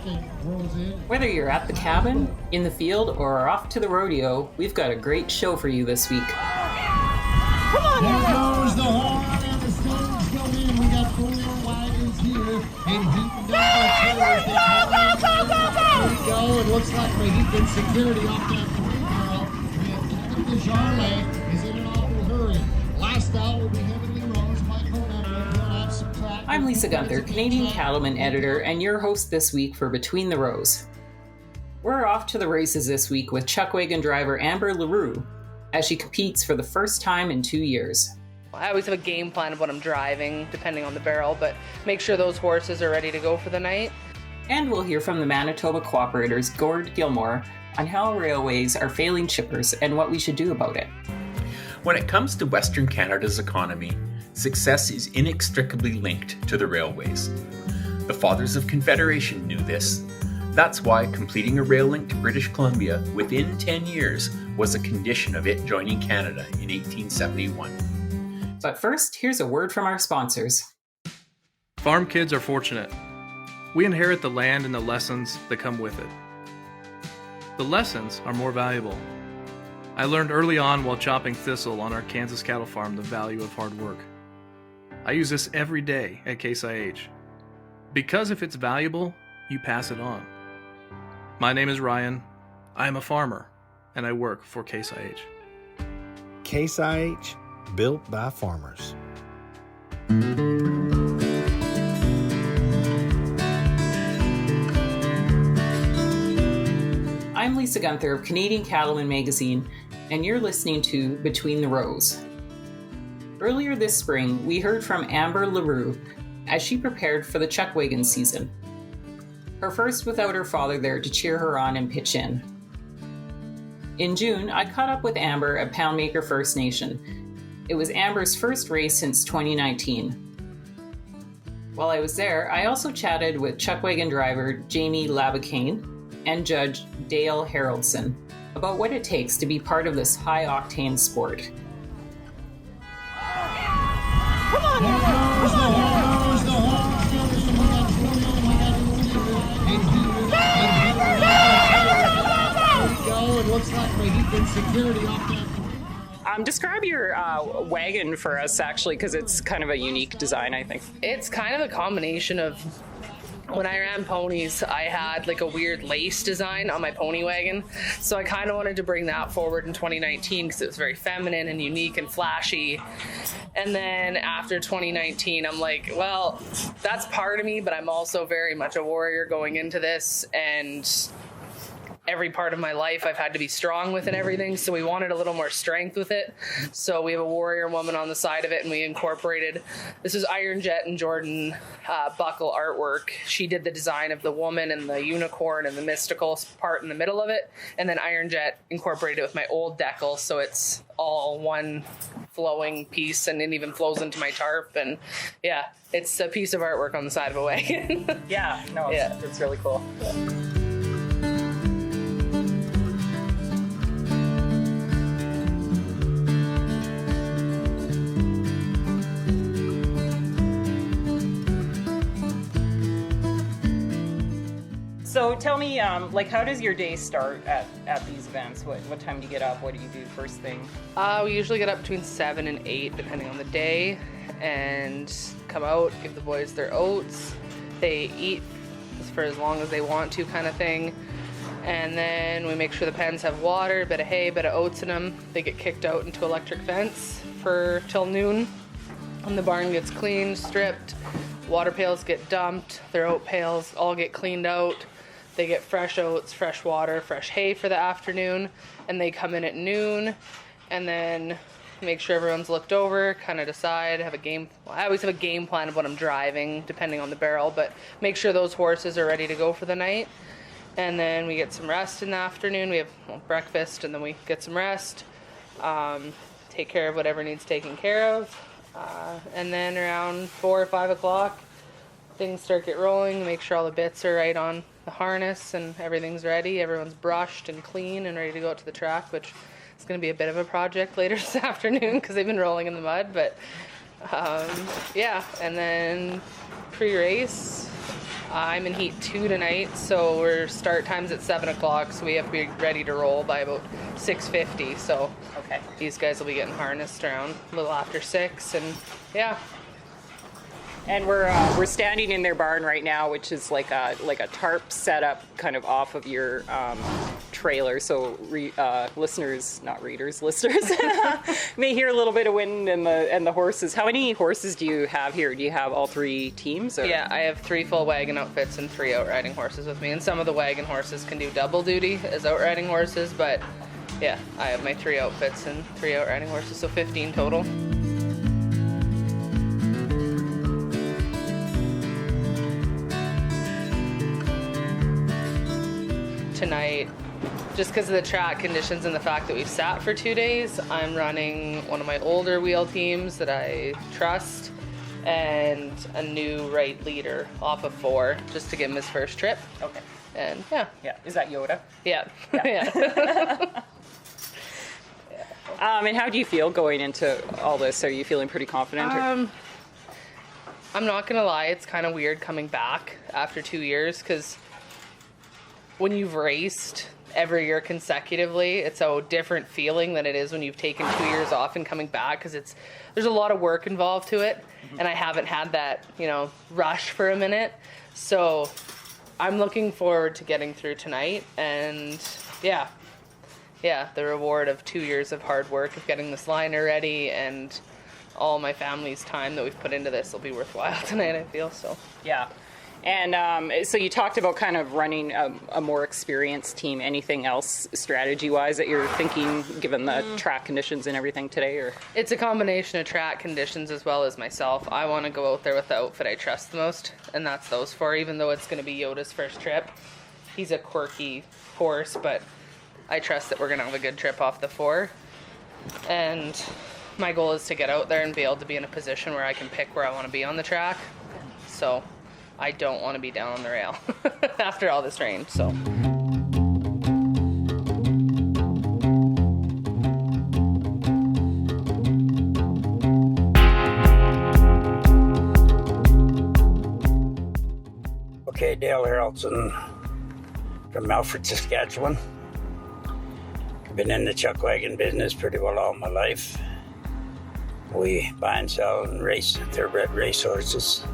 Whether you're at the cabin, in the field, or off to the rodeo, we've got a great show for you this week. Come on, here goes the horn and the stones go in. We got 4 wagons here and heaping down the Here we go. It looks like we're heaping security off that parade barrel. We have Kevin DeJarle is in an awful hurry. Last out will be Heavenly Rose. My co-editor will have some track. I'm Lisa Gunther, Canadian Cattleman Editor, and your host this week for Between the Rows. We're off to the races this week with chuckwagon driver Amber LaRue as she competes for the first time in 2 years. I always have a game plan of what I'm driving, depending on the barrel, but make sure those horses are ready to go for the night. And we'll hear from the Manitoba Co-operator's Gord Gilmour on how railways are failing shippers and what we should do about it. When it comes to Western Canada's economy, success is inextricably linked to the railways. The Fathers of Confederation knew this. That's why completing a rail link to British Columbia within 10 years was a condition of it joining Canada in 1871. But first, here's a word from our sponsors. Farm kids are fortunate. We inherit the land and the lessons that come with it. The lessons are more valuable. I learned early on while chopping thistle on our Kansas cattle farm the value of hard work. I use this every day at Case IH. Because if it's valuable, you pass it on. My name is Ryan. I am a farmer, and I work for Case IH. Case IH, built by farmers. I'm Lisa Gunther of Canadian Cattleman Magazine, and you're listening to Between the Rows. Earlier this spring, we heard from Amber LaRue as she prepared for the chuckwagon season. Her first without her father there to cheer her on and pitch in. In June, I caught up with Amber at Poundmaker First Nation. It was Amber's first race since 2019. While I was there, I also chatted with chuckwagon driver Jamie Labacane and judge Dale Haroldson about what it takes to be part of this high-octane sport. Come on, here goes the horn. It looks like we're heaping security off that. Describe your wagon for us, actually, because it's kind of a unique design, I think. It's kind of a combination of, when I ran ponies, I had like a weird lace design on my pony wagon. So I kind of wanted to bring that forward in 2019 because it was very feminine and unique and flashy. And then after 2019, I'm like, well, that's part of me, but I'm also very much a warrior going into this. And every part of my life I've had to be strong with and everything, so we wanted a little more strength with it. So we have a warrior woman on the side of it, and we incorporated, this is Iron Jet and Jordan Buckle artwork. She did the design of the woman and the unicorn and the mystical part in the middle of it, and then Iron Jet incorporated it with my old decal, so it's all one flowing piece, and it even flows into my tarp. And yeah, it's a piece of artwork on the side of a wagon. It's really cool. So tell me, how does your day start at these events? What time do you get up? What do you do first thing? We usually get up between 7 and 8, depending on the day, and come out, give the boys their oats. They eat for as long as they want to, kind of thing. And then we make sure the pens have water, a bit of hay, a bit of oats in them. They get kicked out into electric fence till noon. And the barn gets cleaned, stripped. Water pails get dumped. Their oat pails all get cleaned out. They get fresh oats, fresh water, fresh hay for the afternoon, and they come in at noon, and then make sure everyone's looked over, kind of decide, I always have a game plan of what I'm driving, depending on the barrel, but make sure those horses are ready to go for the night. And then we get some rest in the afternoon. We have breakfast, and then we get some rest, take care of whatever needs taken care of, and then around 4 or 5 o'clock, things start get rolling, make sure all the bits are right on the harness and everything's ready. Everyone's brushed and clean and ready to go out to the track, which is going to be a bit of a project later this afternoon because they've been rolling in the mud. But and then pre-race, I'm in heat 2 tonight, so our start time's at 7 o'clock, so we have to be ready to roll by about 6:50. So Okay. these guys will be getting harnessed around a little after 6, and yeah. And we're standing in their barn right now, which is like a tarp setup kind of off of your trailer. So listeners may hear a little bit of wind and the horses. How many horses do you have here? Do you have all 3 teams? Or? Yeah, I have 3 full wagon outfits and 3 outriding horses with me, and some of the wagon horses can do double duty as outriding horses, but yeah, I have my 3 outfits and 3 outriding horses, so 15 total. Tonight, just because of the track conditions and the fact that we've sat for 2 days, I'm running one of my older wheel teams that I trust and a new right leader off of 4 just to give him his first trip. Okay. And yeah. Yeah. Is that Yoda? Yeah. And how do you feel going into all this? Are you feeling pretty confident? I'm not going to lie, it's kind of weird coming back after 2 years, because when you've raced every year consecutively, it's a different feeling than it is when you've taken 2 years off and coming back, because there's a lot of work involved to it, and I haven't had that, rush for a minute. So I'm looking forward to getting through tonight, and yeah, the reward of 2 years of hard work of getting this liner ready and all my family's time that we've put into this will be worthwhile tonight, I feel. So Yeah. And so you talked about kind of running a more experienced team. Anything else strategy-wise that you're thinking, given the track conditions and everything today? Or it's a combination of track conditions as well as myself. I want to go out there with the outfit I trust the most, and that's those 4, even though it's going to be Yoda's first trip. He's a quirky horse, but I trust that we're going to have a good trip off the 4. And my goal is to get out there and be able to be in a position where I can pick where I want to be on the track. So I don't want to be down on the rail after all this rain, so. Okay, Dale Harrelson from Melfort, Saskatchewan. I've been in the chuck wagon business pretty well all my life. We buy and sell and race thoroughbred race horses.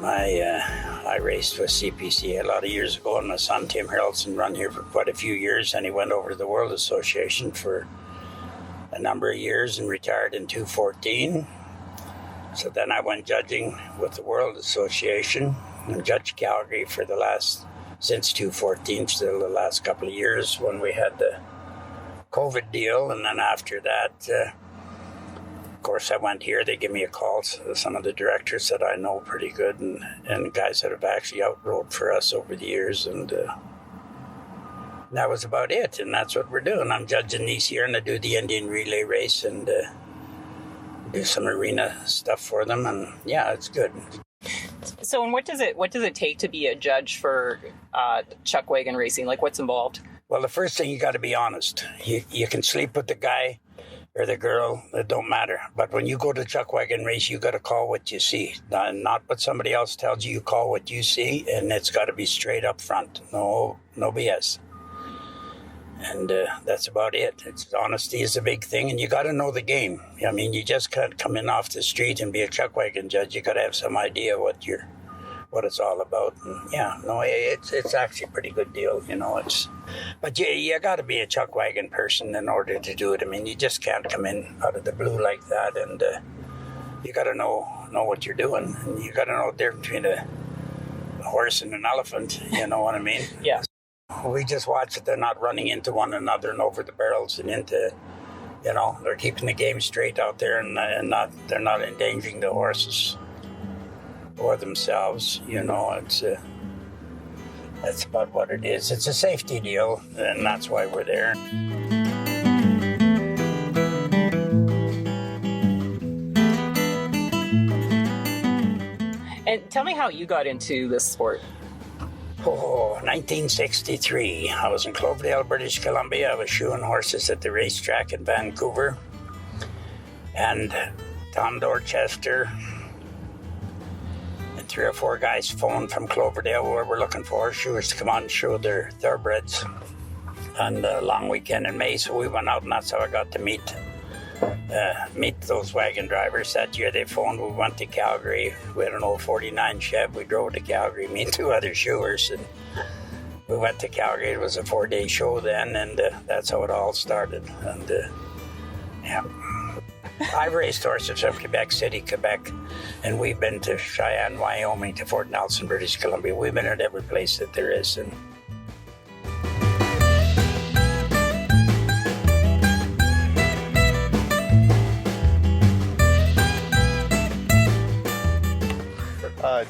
I raced with CPC a lot of years ago, and my son Tim Harrelson run here for quite a few years, and he went over to the World Association for a number of years and retired in 2014. So then I went judging with the World Association and judged Calgary since 2014, still the last couple of years when we had the COVID deal, and then after that, of course, I went here. They give me a call. So some of the directors that I know pretty good, and guys that have actually outrode for us over the years, and that was about it. And that's what we're doing. I'm judging these here, and I do the Indian relay race and do some arena stuff for them. And yeah, it's good. so, and what does it take to be a judge for chuck wagon racing? Like, what's involved? Well, the first thing, you got to be honest. You can sleep with the guy or the girl, it don't matter. But when you go to chuck wagon race, you got to call what you see, not what somebody else tells you. You call what you see, and it's got to be straight up front. No BS. And that's about it. Honesty is a big thing, and you got to know the game. I mean, you just can't come in off the street and be a chuck wagon judge. You got to have some idea what it's all about. And it's actually a pretty good deal, But you got to be a chuck wagon person in order to do it. I mean, you just can't come in out of the blue like that, and you got to know what you're doing, and you got to know the difference between a horse and an elephant. You know what I mean? Yeah. We just watch that they're not running into one another and over the barrels and into, they're keeping the game straight out there, and they're not endangering the horses or themselves. That's about what it is. It's a safety deal, and that's why we're there. And tell me how you got into this sport. 1963. I was in Cloverdale, British Columbia. I was shoeing horses at the racetrack in Vancouver. And Tom Dorchester 3 or 4 guys phoned from Cloverdale where we're looking for horseshoers to come on and show their thoroughbreds on the long weekend in May. So we went out, and that's how I got to meet those wagon drivers. That year they phoned. We went to Calgary. We had an old 49 Chev. We drove to Calgary, me and 2 other shoers, and we went to Calgary. It was a 4-day show then, and that's how it all started. And yeah, I've raced horses from Quebec City, Quebec, and we've been to Cheyenne, Wyoming, to Fort Nelson, British Columbia. We've been at every place that there is. And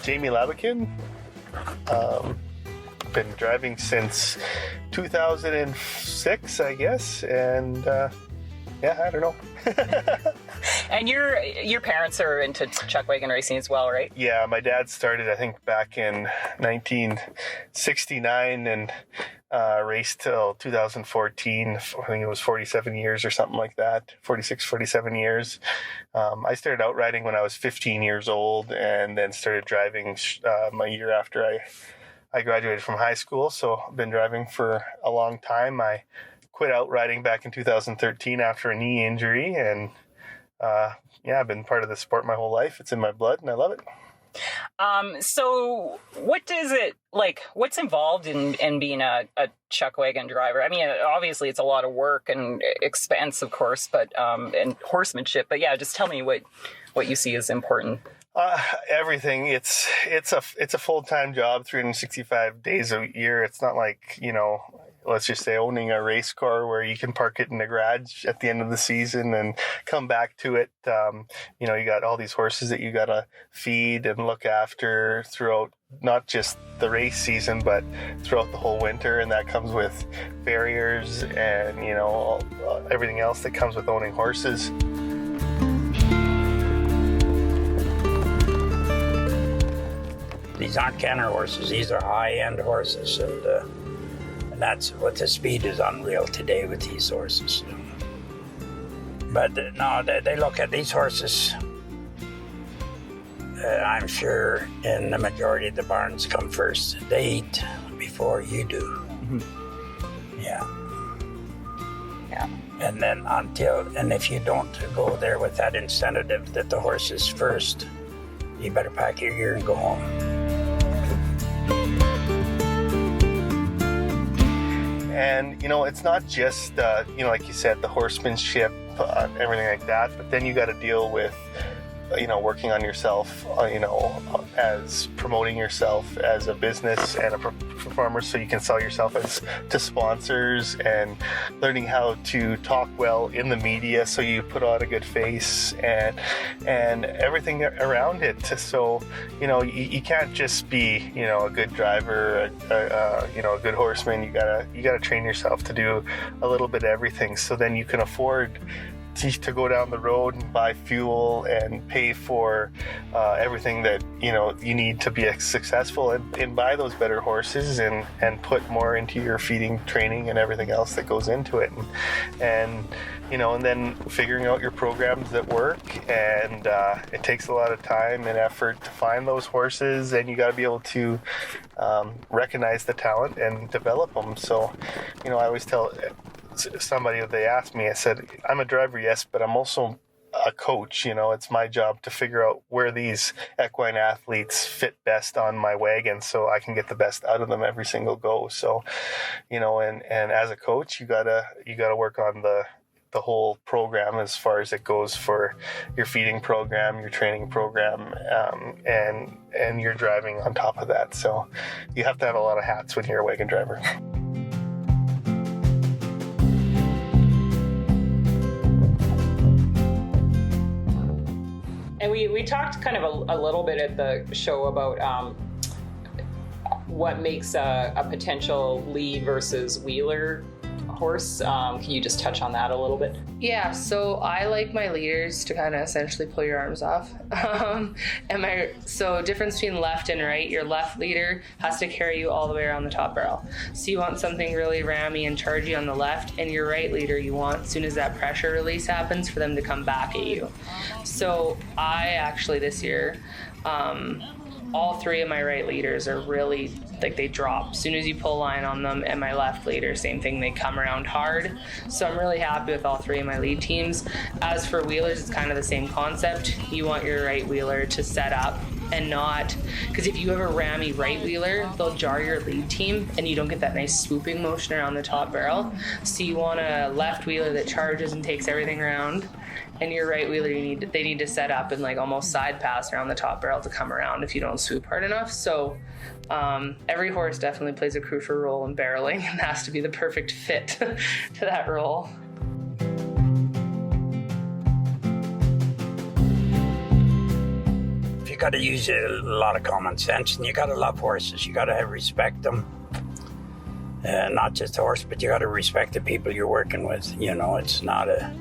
Jamie Labakin. Been driving since 2006, I guess, and yeah, I don't know. And your parents are into chuck wagon racing as well, right? Yeah, my dad started, I think, back in 1969 and raced till 2014. I think it was 47 years or something like that, 46, 47 years. I started out riding when I was 15 years old, and then started driving a year after I graduated from high school. So I've been driving for a long time. I quit out riding back in 2013 after a knee injury, and yeah, I've been part of the sport my whole life. It's in my blood, and I love it. So what does it like? What's involved in being a chuck wagon driver? I mean, obviously it's a lot of work and expense, of course, but and horsemanship. But yeah, just tell me what you see as important. Everything. It's a full-time job, 365 days a year. It's not like, let's just say owning a race car where you can park it in the garage at the end of the season and come back to it. You got all these horses that you got to feed and look after throughout not just the race season, but throughout the whole winter. And that comes with farriers and, everything else that comes with owning horses. these aren't canner horses. These are high-end horses, and that's what the speed is unreal today with these horses. But no, they look at these horses. I'm sure in the majority of the barns come first. They eat before you do. Mm-hmm. Yeah. And then and if you don't go there with that incentive that the horse is first, you better pack your gear and go home. And, it's not just, like you said, the horsemanship, everything like that, but then you got to deal with, working on yourself, as promoting yourself as a business and a performer so you can sell yourself to sponsors, and learning how to talk well in the media so you put on a good face and everything around it. So, you can't just be, a good driver, a good horseman. You gotta train yourself to do a little bit of everything, so then you can afford to go down the road and buy fuel and pay for everything that you need to be successful, and buy those better horses and put more into your feeding, training, and everything else that goes into it, and then figuring out your programs that work. And it takes a lot of time and effort to find those horses, and you got to be able to recognize the talent and develop them. So I always tell somebody, they asked me, I said, I'm a driver, yes, but I'm also a coach. It's my job to figure out where these equine athletes fit best on my wagon so I can get the best out of them every single go. So, and as a coach, you gotta work on the whole program as far as it goes for your feeding program, your training program, and your driving on top of that. So you have to have a lot of hats when you're a wagon driver. And we talked kind of a little bit at the show about what makes a potential lead versus wheeler horse. Can you just touch on that a little bit? Yeah, so I like my leaders to kind of essentially pull your arms off. So difference between left and right, your left leader has to carry you all the way around the top barrel. So you want something really rammy and chargy on the left, and your right leader you want, as soon as that pressure release happens, for them to come back at you. So I actually this year, all three of my right leaders are really, like, they drop as soon as you pull line on them, and my left leader, same thing, they come around hard. So I'm really happy with all three of my lead teams. As for wheelers, it's kind of the same concept. You want your right wheeler to set up and not, because if you have a rammy right wheeler, they'll jar your lead team and you don't get that nice swooping motion around the top barrel. So you want a left wheeler that charges and takes everything around, and your right wheeler, they need to set up and like almost side pass around the top barrel to come around if you don't swoop hard enough. So every horse definitely plays a crucial role in barreling and has to be the perfect fit to that role. You got to use a lot of common sense, and you got to love horses. You got to respect them. Not just the horse, but you got to respect the people you're working with. You know, it's not a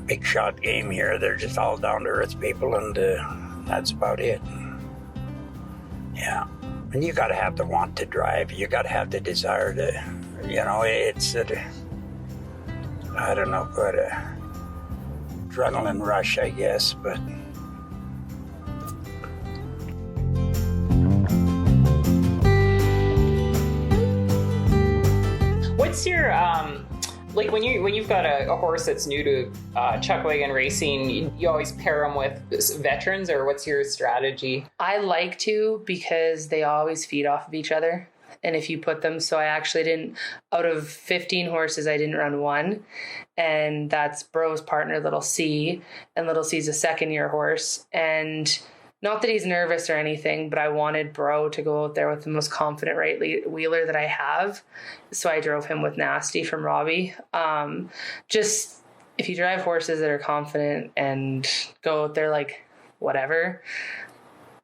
big shot game here. They're just all down to earth people, and that's about it. Yeah. And you got to have the want to drive. You got to have the desire to, you know, it's I don't know, quite a adrenaline rush, I guess, but what's your like when you've got a horse that's new to chuck wagon racing, you always pair them with veterans, or what's your strategy? I like to, because they always feed off of each other. And if you put them, so I actually didn't, out of 15 horses, I didn't run one. And that's Bro's partner, Little C. And Little C's a second-year horse. And not that he's nervous or anything, but I wanted Bro to go out there with the most confident right wheeler that I have. So I drove him with Nasty from Robbie. Just, if you drive horses that are confident and go out there like whatever,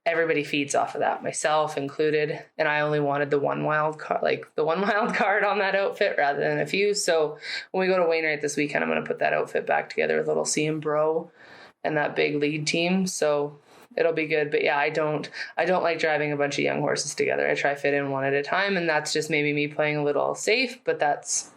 everybody feeds off of that, myself included. And I only wanted the one wild card, on that outfit rather than a few. So when we go to Wainwright this weekend, I'm going to put that outfit back together with Little C and Bro and that big lead team. So it'll be good. But yeah, I don't like driving a bunch of young horses together. I try fit in one at a time, and that's just maybe me playing a little safe, but that's,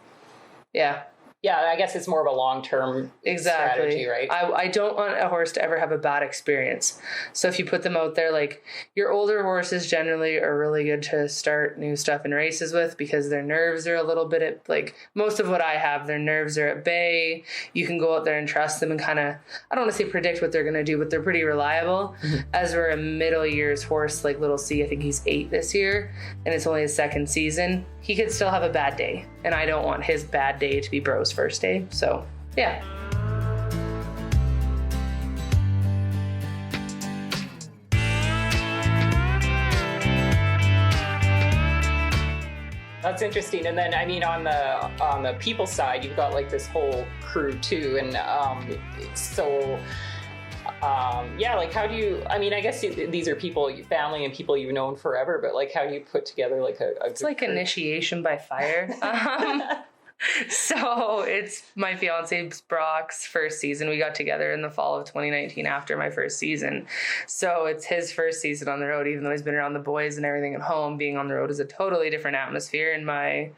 yeah. Yeah, I guess it's more of a long-term strategy, right? I don't want a horse to ever have a bad experience. So if you put them out there, like, your older horses generally are really good to start new stuff in races with, because their nerves are a little bit at, like, most of what I have, their nerves are at bay. You can go out there and trust them and kind of, I don't want to say predict what they're going to do, but they're pretty reliable. Mm-hmm. As we're a middle years horse, like Little C, I think he's 8 this year, and it's only his second season. He could still have a bad day, and I don't want his bad day to be Bro's first day. So, yeah. That's interesting. And then, I mean, on the people side, you've got like this whole crew too, and yeah, like how do you, I mean, I guess these are people, family and people you've known forever, but like how do you put together like a it's like crew? Initiation by fire. So it's my fiance Brock's first season. We got together in the fall of 2019 after my first season. So it's his first season on the road, even though he's been around the boys and everything at home. Being on the road is a totally different atmosphere, and my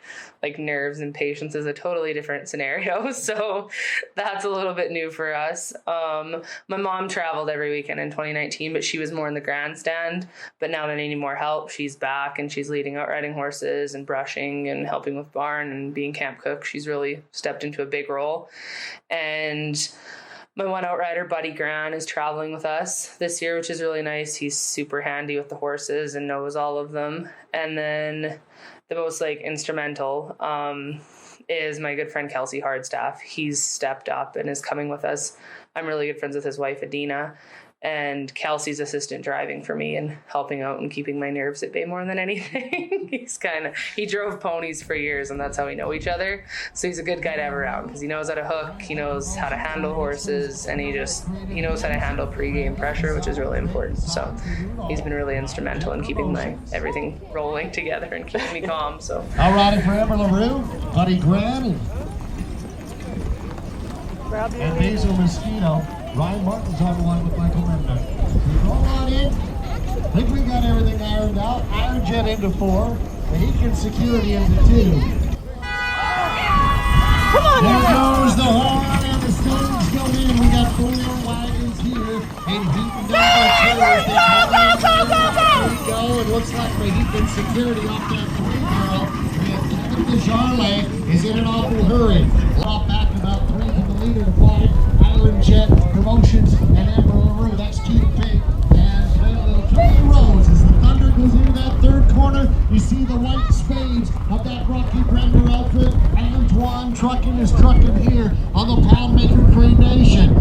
like nerves and patience is a totally different scenario. So that's a little bit new for us. My mom traveled every weekend in 2019, but she was more in the grandstand. But now that I need more help, she's back and she's leading out riding horses and brushing and helping with barn and being camp cook. She's really stepped into a big role. And my one outrider, Buddy Gran, is traveling with us this year, which is really nice. He's super handy with the horses and knows all of them. And then the most like instrumental is my good friend Kelsey Hardstaff. He's stepped up and is coming with us. I'm really good friends with his wife, Adina. And Kelsey's assistant driving for me and helping out and keeping my nerves at bay more than anything. He drove ponies for years, and that's how we know each other. So he's a good guy to have around because he knows how to hook, he knows how to handle horses, and he knows how to handle pre-game pressure, which is really important. So he's been really instrumental in keeping my everything rolling together and keeping me calm. So all riding for Amber LaRue, Buddy Gran, and Basil Mosquito. Ryan Martin's on the line with Michael Mender. Roll on in. I think we got everything ironed out. Iron Jet into 4. The Heakin security into 2. Come on, there goes the horn and the stones go in. We got 4 wagons here. And Heakin down by 2. Go, go, go, go, go! looks like Mohican security off that 3-barrel. Kevin Desjardins is in an awful hurry. Off back about 3 to the leader to 5. Island Jet Promotions and Amber LaRue. That's Keith Big. And play a little Three Roads as the Thunder goes into that third corner. You see the white spades of that Rocky Brender outfit. Antoine Trucking is trucking here on the Poundmaker Crane Nation.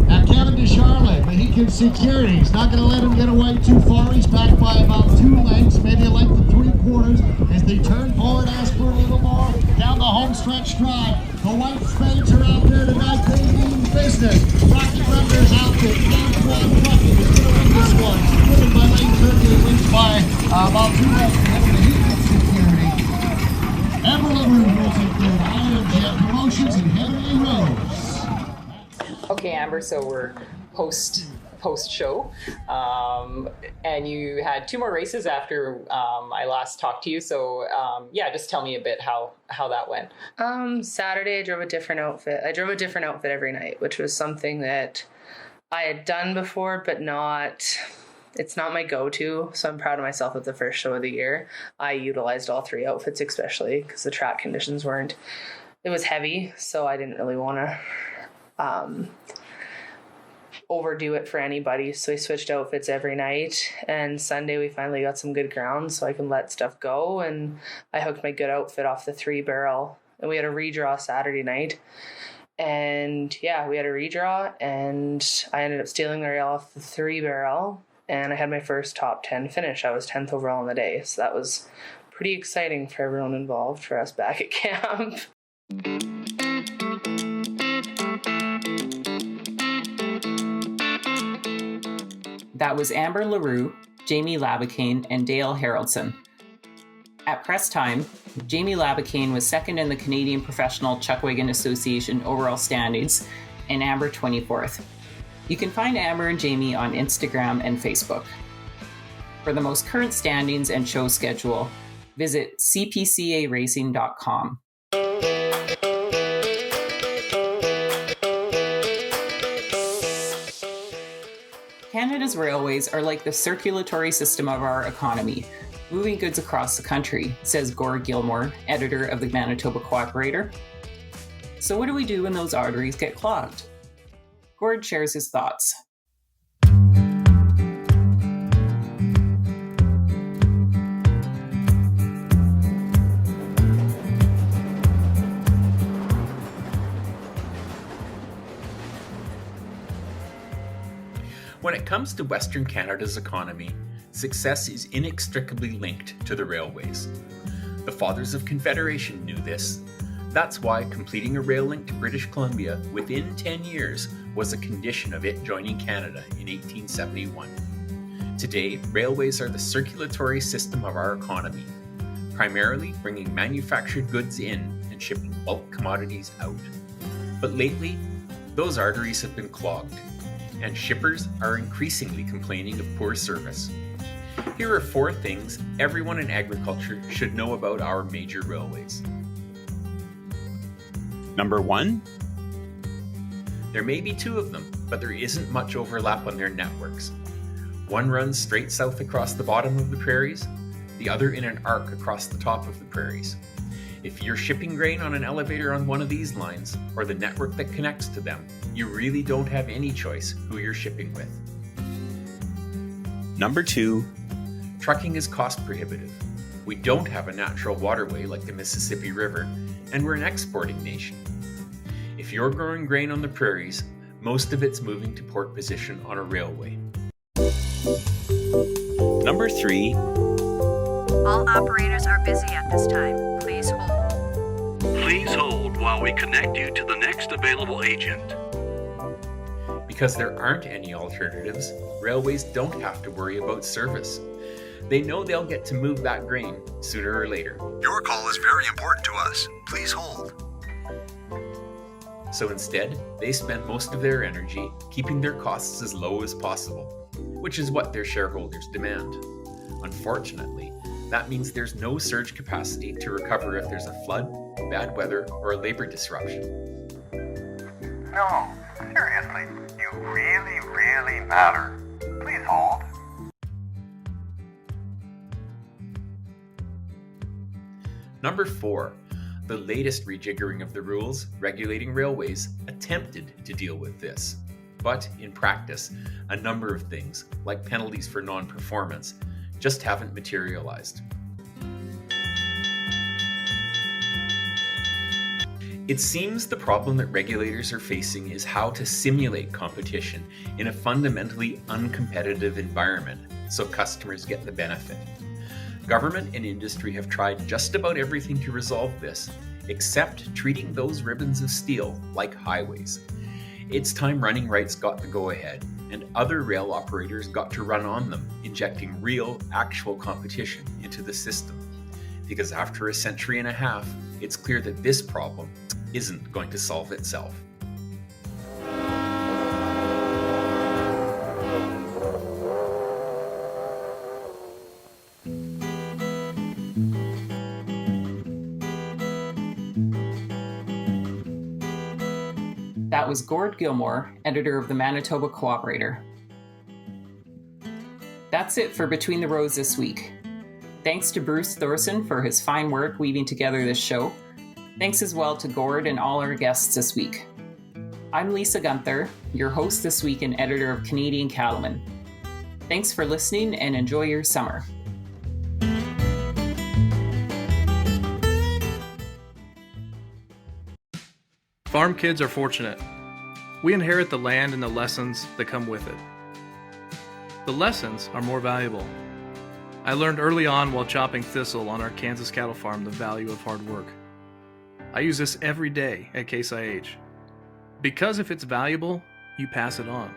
Now Kevin Desjardins, Mohican security. He's not going to let him get away too far. He's back by about 2 lengths, maybe a length and 3/4 as they turn forward, ask for a little more down the home stretch drive. The white spades are out there tonight. They mean business. Rocky Brender's outfit. Antoine Trucking is going to win this one. Driven by Lane Turkey, wins by about 2 lengths ahead of Mohican security. Amber LaRue goes in third. Iron Jet Promotions and Heavenly Rose. Okay, Amber, so we're post show, and you had 2 more races after I last talked to you. So just tell me a bit how that went. Saturday I drove a different outfit. I drove a different outfit every night, which was something that I had done before, but it's not my go-to. So I'm proud of myself at the first show of the year. I utilized all 3 outfits, especially because the track conditions it was heavy, so I didn't really want to overdo it for anybody, so we switched outfits every night. And Sunday we finally got some good ground so I can let stuff go, and I hooked my good outfit off the 3-barrel, and we had a redraw Saturday night. And we had a redraw, and I ended up stealing the rail off the 3-barrel, and I had my first top 10 finish. I was 10th overall on the day, so that was pretty exciting for everyone involved, for us back at camp. That was Amber LaRue, Jamie Labacane, and Dale Haraldson. At press time, Jamie Labacane was second in the Canadian Professional Chuckwagon Association overall standings, and Amber 24th. You can find Amber and Jamie on Instagram and Facebook. For the most current standings and show schedule, visit cpcaracing.com. Canada's railways are like the circulatory system of our economy, moving goods across the country, says Gord Gilmour, editor of the Manitoba Co-operator. So what do we do when those arteries get clogged? Gord shares his thoughts. When it comes to Western Canada's economy, success is inextricably linked to the railways. The Fathers of Confederation knew this. That's why completing a rail link to British Columbia within 10 years was a condition of it joining Canada in 1871. Today, railways are the circulatory system of our economy, primarily bringing manufactured goods in and shipping bulk commodities out. But lately, those arteries have been clogged, and shippers are increasingly complaining of poor service. Here are 4 things everyone in agriculture should know about our major railways. Number 1. There may be 2 of them, but there isn't much overlap on their networks. One runs straight south across the bottom of the prairies, the other in an arc across the top of the prairies. If you're shipping grain on an elevator on one of these lines, or the network that connects to them, you really don't have any choice who you're shipping with. Number 2. Trucking is cost prohibitive. We don't have a natural waterway like the Mississippi River, and we're an exporting nation. If you're growing grain on the prairies, most of it's moving to port position on a railway. Number 3. All operators are busy at this time. Please hold. Please hold while we connect you to the next available agent. Because there aren't any alternatives, railways don't have to worry about service. They know they'll get to move that grain sooner or later. Your call is very important to us. Please hold. So instead, they spend most of their energy keeping their costs as low as possible, which is what their shareholders demand. Unfortunately, that means there's no surge capacity to recover if there's a flood, bad weather, or a labor disruption. No, seriously, you really matter. Please hold. Number 4, the latest rejiggering of the rules regulating railways attempted to deal with this. But in practice, a number of things, like penalties for non-performance, just haven't materialized. It seems the problem that regulators are facing is how to simulate competition in a fundamentally uncompetitive environment so customers get the benefit. Government and industry have tried just about everything to resolve this, except treating those ribbons of steel like highways. It's time running rights got the go-ahead, and other rail operators got to run on them, injecting real, actual competition into the system. Because after a century and a half, it's clear that this problem isn't going to solve itself. That was Gord Gilmour, editor of the Manitoba Co-operator. That's it for Between the Rows this week. Thanks to Bruce Thorson for his fine work weaving together this show. Thanks as well to Gord and all our guests this week. I'm Lisa Gunther, your host this week and editor of Canadian Cattleman. Thanks for listening and enjoy your summer. Farm kids are fortunate. We inherit the land and the lessons that come with it. The lessons are more valuable. I learned early on while chopping thistle on our Kansas cattle farm the value of hard work. I use this every day at Case IH. Because if it's valuable, you pass it on.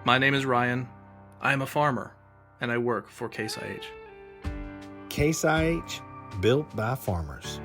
My name is Ryan. I am a farmer, and I work for Case IH. Case IH, built by farmers.